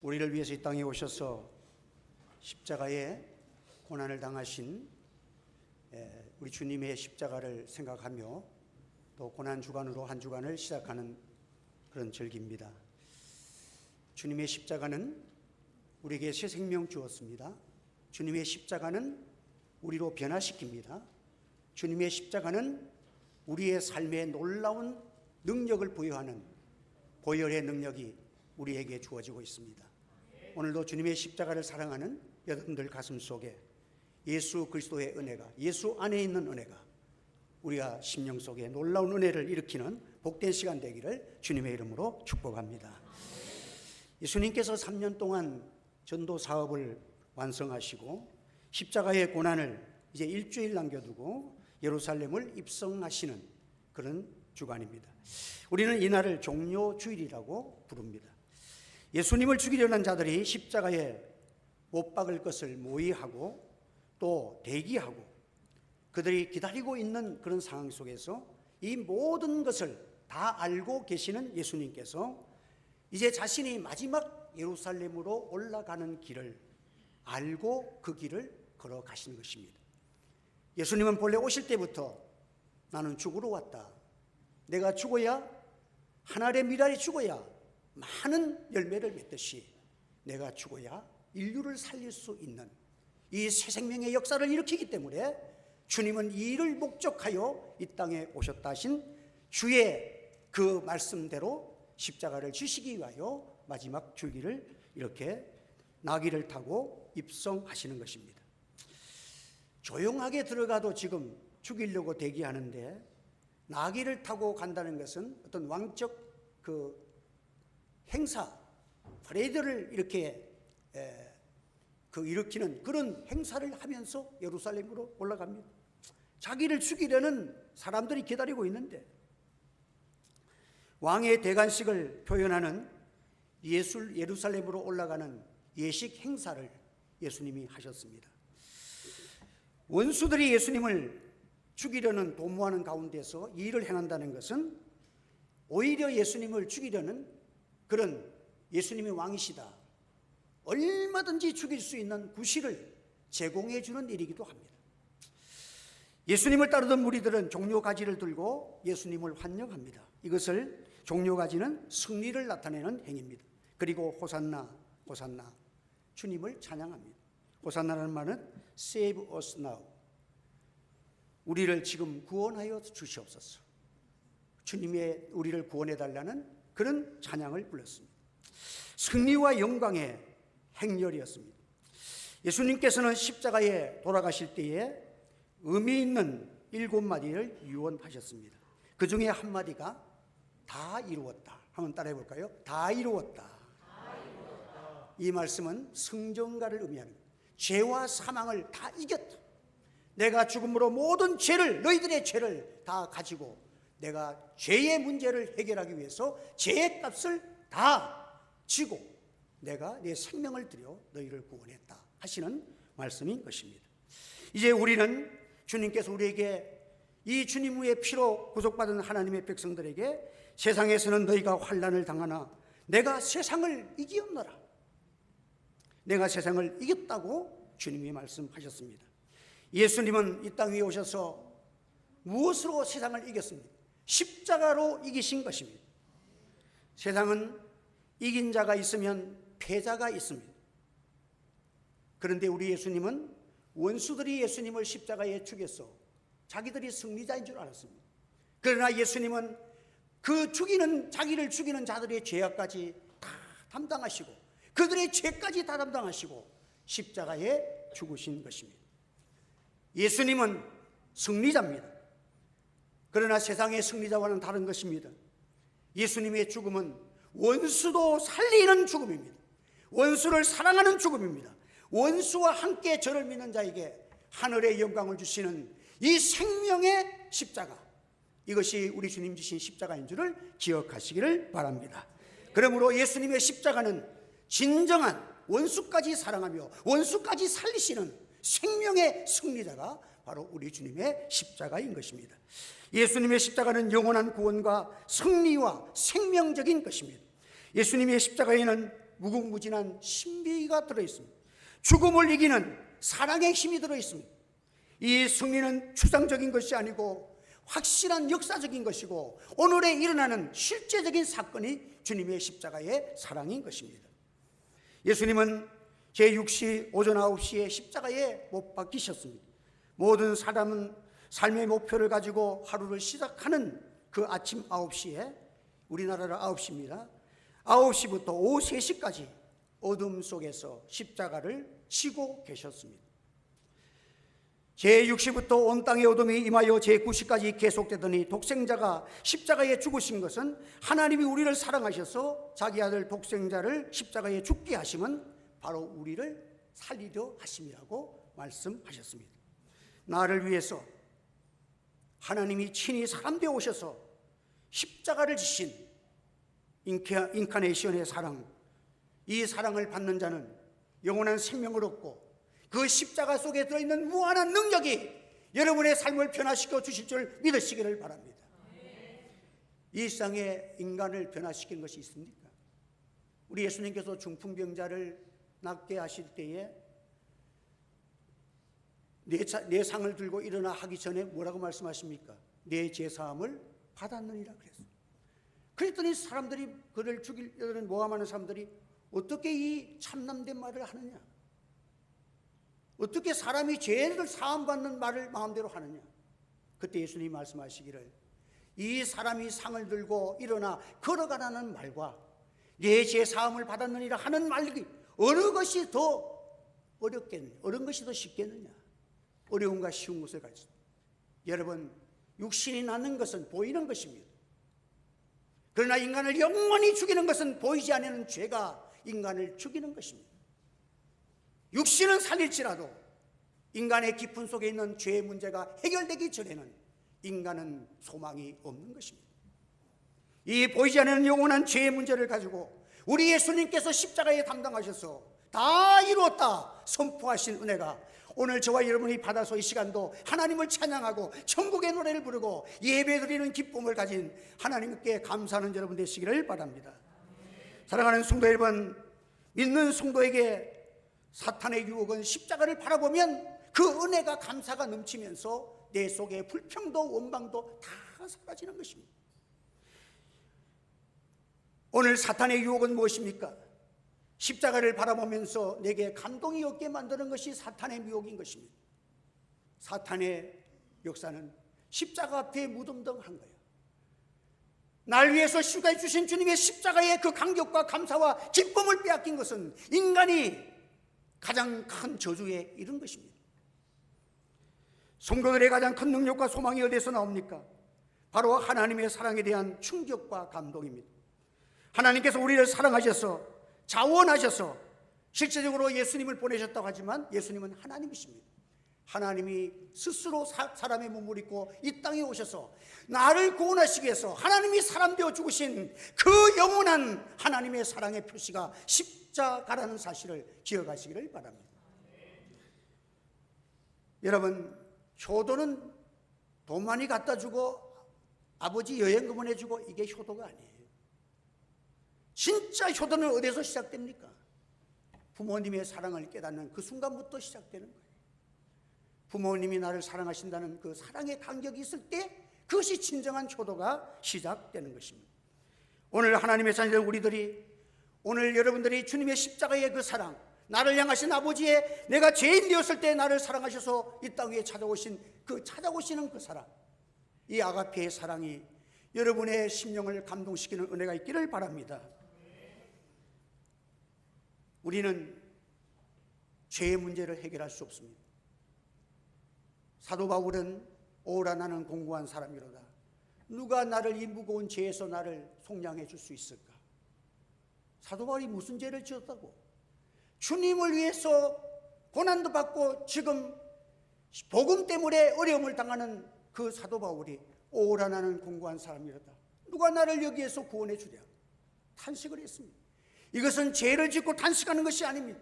우리를 위해서 이 땅에 오셔서 십자가의 고난을 당하신 우리 주님의 십자가를 생각하며 또 고난 주간으로 한 주간을 시작하는 그런 절기입니다. 주님의 십자가는 우리에게 새 생명 주었습니다. 주님의 십자가는 우리로 변화시킵니다. 주님의 십자가는 우리의 삶에 놀라운 능력을 부여하는 보혈의 능력이 우리에게 주어지고 있습니다. 오늘도 주님의 십자가를 사랑하는 여러분들 가슴 속에 예수 그리스도의 은혜가, 예수 안에 있는 은혜가 우리가 심령 속에 놀라운 은혜를 일으키는 복된 시간 되기를 주님의 이름으로 축복합니다. 예수님께서 3년 동안 전도 사업을 완성하시고 십자가의 고난을 이제 일주일 남겨두고 예루살렘을 입성하시는 그런 주간입니다. 우리는 이날을 종료주일이라고 부릅니다. 예수님을 죽이려는 자들이 십자가에 못 박을 것을 모의하고 또 대기하고 그들이 기다리고 있는 그런 상황 속에서 이 모든 것을 다 알고 계시는 예수님께서 이제 자신이 마지막 예루살렘으로 올라가는 길을 알고 그 길을 걸어가시는 것입니다. 예수님은 본래 오실 때부터 나는 죽으러 왔다. 내가 죽어야 하늘의 미랄이 죽어야 많은 열매를 맺듯이 내가 죽어야 인류를 살릴 수 있는 이 새 생명의 역사를 일으키기 때문에 주님은 이 일을 목적하여 이 땅에 오셨다 하신 주의 그 말씀대로 십자가를 지시기 위하여 마지막 줄기를 이렇게 나귀를 타고 입성하시는 것입니다. 조용하게 들어가도 지금 죽이려고 대기하는데 나귀를 타고 간다는 것은 어떤 왕적 그 행사, 퍼레이드를 이렇게 일으키는 그런 행사를 하면서 예루살렘으로 올라갑니다. 자기를 죽이려는 사람들이 기다리고 있는데 왕의 대관식을 표현하는 예루살렘으로 올라가는 예식 행사를 예수님이 하셨습니다. 원수들이 예수님을 죽이려는 도모하는 가운데서 이 일을 행한다는 것은 오히려 예수님을 죽이려는 그런 예수님이 왕이시다, 얼마든지 죽일 수 있는 구실을 제공해 주는 일이기도 합니다. 예수님을 따르던 무리들은 종려가지를 들고 예수님을 환영합니다. 이것을 종려가지는 승리를 나타내는 행위입니다. 그리고 호산나 호산나, 주님을 찬양합니다. 호산나라는 말은 Save us now, 우리를 지금 구원하여 주시옵소서. 주님의 우리를 구원해 달라는 그런 찬양을 불렀습니다. 승리와 영광의 행렬이었습니다. 예수님께서는 십자가에 돌아가실 때에 의미 있는 7마디를 유언하셨습니다. 그 중에 한 마디가 다 이루었다. 한번 따라해 볼까요? 다 이루었다. 이 말씀은 승전가를 의미합니다. 죄와 사망을 다 이겼다. 내가 죽음으로 모든 죄를, 너희들의 죄를 다 가지고 내가 죄의 문제를 해결하기 위해서 죄의 값을 다 지고 내가 내 생명을 들여 너희를 구원했다 하시는 말씀인 것입니다. 이제 우리는 주님께서 우리에게 이 주님의 피로 구속받은 하나님의 백성들에게 세상에서는 너희가 환난을 당하나 내가 세상을 이기었노라, 내가 세상을 이겼다고 주님이 말씀하셨습니다. 예수님은 이 땅 위에 오셔서 무엇으로 세상을 이겼습니까? 십자가로 이기신 것입니다. 세상은 이긴 자가 있으면 패자가 있습니다. 그런데 우리 예수님은 원수들이 예수님을 십자가에 죽였어 자기들이 승리자인 줄 알았습니다. 그러나 예수님은 그 자기를 죽이는 자들의 죄악까지 다 담당하시고 그들의 죄까지 다 담당하시고 십자가에 죽으신 것입니다. 예수님은 승리자입니다. 그러나 세상의 승리자와는 다른 것입니다. 예수님의 죽음은 원수도 살리는 죽음입니다. 원수를 사랑하는 죽음입니다. 원수와 함께 저를 믿는 자에게 하늘의 영광을 주시는 이 생명의 십자가, 이것이 우리 주님 지신 십자가인 줄을 기억하시기를 바랍니다. 그러므로 예수님의 십자가는 진정한 원수까지 사랑하며 원수까지 살리시는 생명의 승리자가 바로 우리 주님의 십자가인 것입니다. 예수님의 십자가는 영원한 구원과 승리와 생명적인 것입니다. 예수님의 십자가에는 무궁무진한 신비가 들어있습니다. 죽음을 이기는 사랑의 힘이 들어있습니다. 이 승리는 추상적인 것이 아니고 확실한 역사적인 것이고 오늘에 일어나는 실제적인 사건이 주님의 십자가의 사랑인 것입니다. 예수님은 제6시 오전 9시에 십자가에 못 박히셨습니다. 모든 사람은 삶의 목표를 가지고 하루를 시작하는 그 아침 9시에, 우리나라로 9시입니다. 9시부터 오후 3시까지 어둠 속에서 십자가를 지고 계셨습니다. 제6시부터 온 땅의 어둠이 임하여 제9시까지 계속되더니 독생자가 십자가에 죽으신 것은 하나님이 우리를 사랑하셔서 자기 아들 독생자를 십자가에 죽게 하심은 바로 우리를 살리려 하심이라고 말씀하셨습니다. 나를 위해서 하나님이 친히 사람 되어 오셔서 십자가를 지신 인카네이션의 사랑, 이 사랑을 받는 자는 영원한 생명을 얻고 그 십자가 속에 들어있는 무한한 능력이 여러분의 삶을 변화시켜 주실 줄 믿으시기를 바랍니다. 이 세상에 인간을 변화시킨 것이 있습니까? 우리 예수님께서 중풍병자를 낫게 하실 때에 내 상을 들고 일어나 하기 전에 뭐라고 말씀하십니까? 내 제사함을 받았느니라 그랬어요. 그랬더니 사람들이 그를 죽이려는 모함하는 사람들이 어떻게 이 참남된 말을 하느냐, 어떻게 사람이 죄를 사함받는 말을 마음대로 하느냐. 그때 예수님이 말씀하시기를 이 사람이 상을 들고 일어나 걸어가라는 말과 내 제사함을 받았느니라 하는 말이 어느 것이 더 어렵겠느냐, 어느 것이 더 쉽겠느냐. 어려움과 쉬운 것을 가졌습니다. 여러분, 육신이 낳는 것은 보이는 것입니다. 그러나 인간을 영원히 죽이는 것은 보이지 않는 죄가 인간을 죽이는 것입니다. 육신은 살릴지라도 인간의 깊은 속에 있는 죄의 문제가 해결되기 전에는 인간은 소망이 없는 것입니다. 이 보이지 않는 영원한 죄의 문제를 가지고 우리 예수님께서 십자가에 담당하셔서 다 이루었다 선포하신 은혜가 오늘 저와 여러분이 받아서 이 시간도 하나님을 찬양하고 천국의 노래를 부르고 예배드리는 기쁨을 가진 하나님께 감사하는 여러분 되시기를 바랍니다. 사랑하는 성도 여러분, 믿는 성도에게 사탄의 유혹은 십자가를 바라보면 그 은혜가 감사가 넘치면서 내 속에 불평도 원망도 다 사라지는 것입니다. 오늘 사탄의 유혹은 무엇입니까? 십자가를 바라보면서 내게 감동이 없게 만드는 것이 사탄의 유혹인 것입니다. 사탄의 역사는 십자가 앞에 무덤덤한 거예요. 날 위해서 십자가에 주신 주님의 십자가의 그 감격과 감사와 기쁨을 빼앗긴 것은 인간이 가장 큰 저주에 이른 것입니다. 성도들의 가장 큰 능력과 소망이 어디서 나옵니까? 바로 하나님의 사랑에 대한 충격과 감동입니다. 하나님께서 우리를 사랑하셔서 자원하셔서 실제적으로 예수님을 보내셨다고 하지만 예수님은 하나님이십니다. 하나님이 스스로 사람의 몸을 입고 이 땅에 오셔서 나를 구원하시기 위해서 하나님이 사람 되어 죽으신 그 영원한 하나님의 사랑의 표시가 십자가라는 사실을 기억하시기를 바랍니다. 여러분, 효도는 돈 많이 갖다 주고 아버지 여행금을 해주고 이게 효도가 아니에요. 진짜 효도는 어디서 시작됩니까? 부모님의 사랑을 깨닫는 그 순간부터 시작되는 거예요. 부모님이 나를 사랑하신다는 그 사랑의 간격이 있을 때 그것이 진정한 효도가 시작되는 것입니다. 오늘 하나님의 자녀들 우리들이, 오늘 여러분들이 주님의 십자가의 그 사랑, 나를 향하신 아버지의 내가 죄인 되었을 때 나를 사랑하셔서 이 땅 위에 찾아오시는 그 사랑, 이 아가페의 사랑이 여러분의 심령을 감동시키는 은혜가 있기를 바랍니다. 우리는 죄의 문제를 해결할 수 없습니다. 사도 바울은 오라 나는 공고한 사람이로다. 누가 나를 이 무거운 죄에서 나를 속량해 줄 수 있을까? 사도 바울이 무슨 죄를 지었다고? 주님을 위해서 고난도 받고 지금 복음 때문에 어려움을 당하는 그 사도 바울이 오라 나는 공고한 사람이로다. 누가 나를 여기에서 구원해 주랴? 탄식을 했습니다. 이것은 죄를 짓고 탄식하는 것이 아닙니다.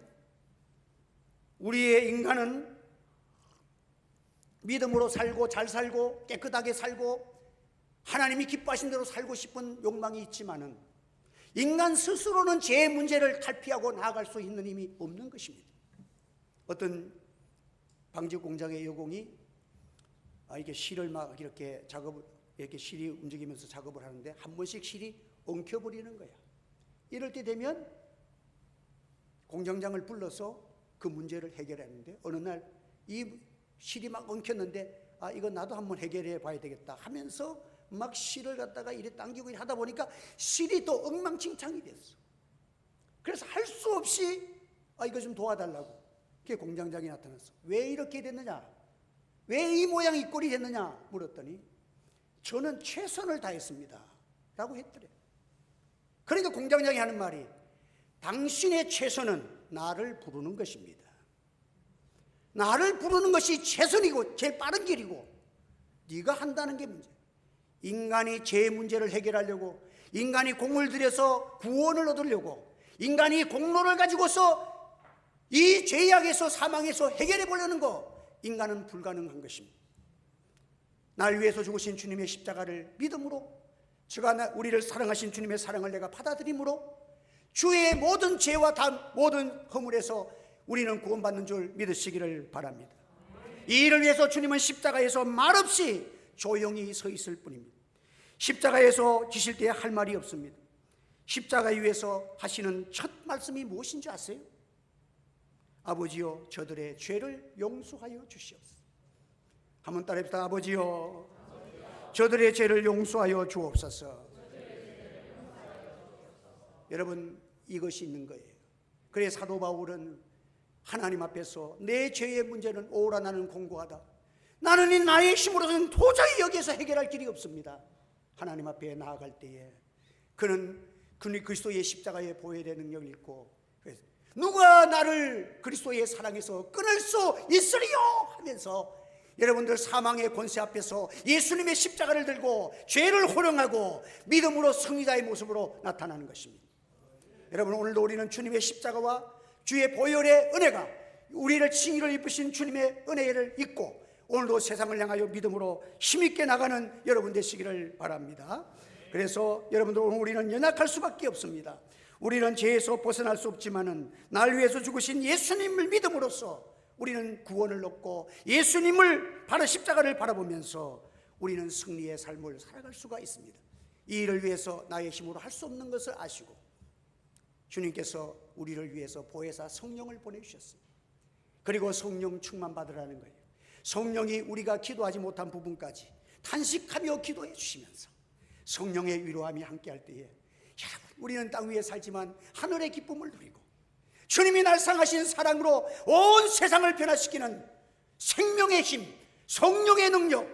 우리의 인간은 믿음으로 살고 잘 살고 깨끗하게 살고 하나님이 기뻐하신 대로 살고 싶은 욕망이 있지만은 인간 스스로는 제 문제를 탈피하고 나아갈 수 있는 힘이 없는 것입니다. 어떤 방직 공장의 여공이 이게 실을 막 이렇게 이렇게 실이 움직이면서 작업을 하는데 한 번씩 실이 엉켜버리는 거야. 이럴 때 되면 공장장을 불러서 그 문제를 해결했는데, 어느 날 이 실이 막 엉켰는데 이거 나도 한번 해결해 봐야 되겠다 하면서 막 실을 갖다가 이래 당기고 하다 보니까 실이 또 엉망진창이 됐어. 그래서 할 수 없이 이거 좀 도와달라고 그게 공장장이 나타났어. 왜 이렇게 됐느냐, 왜 이 모양 이 꼴이 됐느냐 물었더니 저는 최선을 다했습니다 라고 했더래. 그러니까 공장장이 하는 말이, 당신의 최선은 나를 부르는 것입니다. 나를 부르는 것이 최선이고 제일 빠른 길이고, 네가 한다는 게 문제. 인간이 제 문제를 해결하려고, 인간이 공을 들여서 구원을 얻으려고, 인간이 공로를 가지고서 이 죄악에서 사망에서 해결해 보려는 거, 인간은 불가능한 것입니다. 날 위해서 죽으신 주님의 십자가를 믿음으로, 우리를 사랑하신 주님의 사랑을 내가 받아들임으로 주의 모든 죄와 모든 허물에서 우리는 구원받는 줄 믿으시기를 바랍니다. 이 일을 위해서 주님은 십자가에서 말없이 조용히 서 있을 뿐입니다. 십자가에서 지실 때에 할 말이 없습니다. 십자가 위에서 하시는 첫 말씀이 무엇인지 아세요? 아버지여, 저들의 죄를 용서하여 주시옵소서. 한번 따라합시다. 아버지여, 저들의 죄를 용서하여 주옵소서. 여러분, 이것이 있는 거예요. 그래 사도 바울은 하나님 앞에서 내 죄의 문제는 오라 나는 공고하다, 나는 이 나의 힘으로서는 도저히 여기에서 해결할 길이 없습니다. 하나님 앞에 나아갈 때에 그는 그리스도의 십자가의 보혈의 능력을 입고, 누가 나를 그리스도의 사랑에서 끊을 수 있으리요 하면서, 여러분들 사망의 권세 앞에서 예수님의 십자가를 들고 죄를 호령하고 믿음으로 승리자의 모습으로 나타나는 것입니다. 여러분, 오늘도 우리는 주님의 십자가와 주의 보혈의 은혜가, 우리를 칭의를 입으신 주님의 은혜를 입고 오늘도 세상을 향하여 믿음으로 힘있게 나가는 여러분 되시기를 바랍니다. 그래서 여러분들, 오늘 우리는 연약할 수밖에 없습니다. 우리는 죄에서 벗어날 수 없지만은 날 위해서 죽으신 예수님을 믿음으로써 우리는 구원을 얻고 예수님을 바로 십자가를 바라보면서 우리는 승리의 삶을 살아갈 수가 있습니다. 이 일을 위해서 나의 힘으로 할 수 없는 것을 아시고 주님께서 우리를 위해서 보혜사 성령을 보내주셨습니다. 그리고 성령 충만 받으라는 거예요. 성령이 우리가 기도하지 못한 부분까지 탄식하며 기도해 주시면서 성령의 위로함이 함께할 때에, 여러분, 우리는 땅 위에 살지만 하늘의 기쁨을 누리고 주님이 날 사랑하신 사랑으로 온 세상을 변화시키는 생명의 힘, 성령의 능력,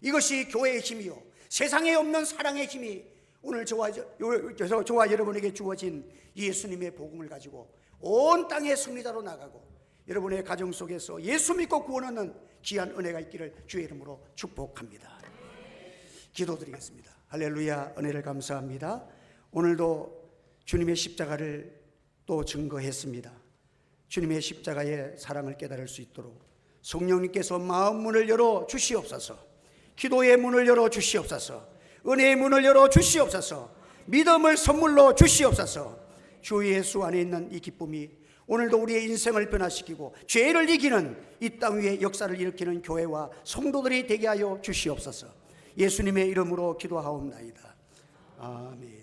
이것이 교회의 힘이요 세상에 없는 사랑의 힘이 오늘 저와 여러분에게 주어진 예수님의 복음을 가지고 온 땅의 승리자로 나가고 여러분의 가정 속에서 예수 믿고 구원 얻는 귀한 은혜가 있기를 주의 이름으로 축복합니다. 기도드리겠습니다. 할렐루야. 은혜를 감사합니다. 오늘도 주님의 십자가를 또 증거했습니다. 주님의 십자가의 사랑을 깨달을 수 있도록 성령님께서 마음 문을 열어 주시옵소서. 기도의 문을 열어 주시옵소서. 은혜의 문을 열어 주시옵소서. 믿음을 선물로 주시옵소서. 주 예수 안에 있는 이 기쁨이 오늘도 우리의 인생을 변화시키고 죄를 이기는 이 땅 위에 역사를 일으키는 교회와 성도들이 되게 하여 주시옵소서. 예수님의 이름으로 기도하옵나이다. 아멘.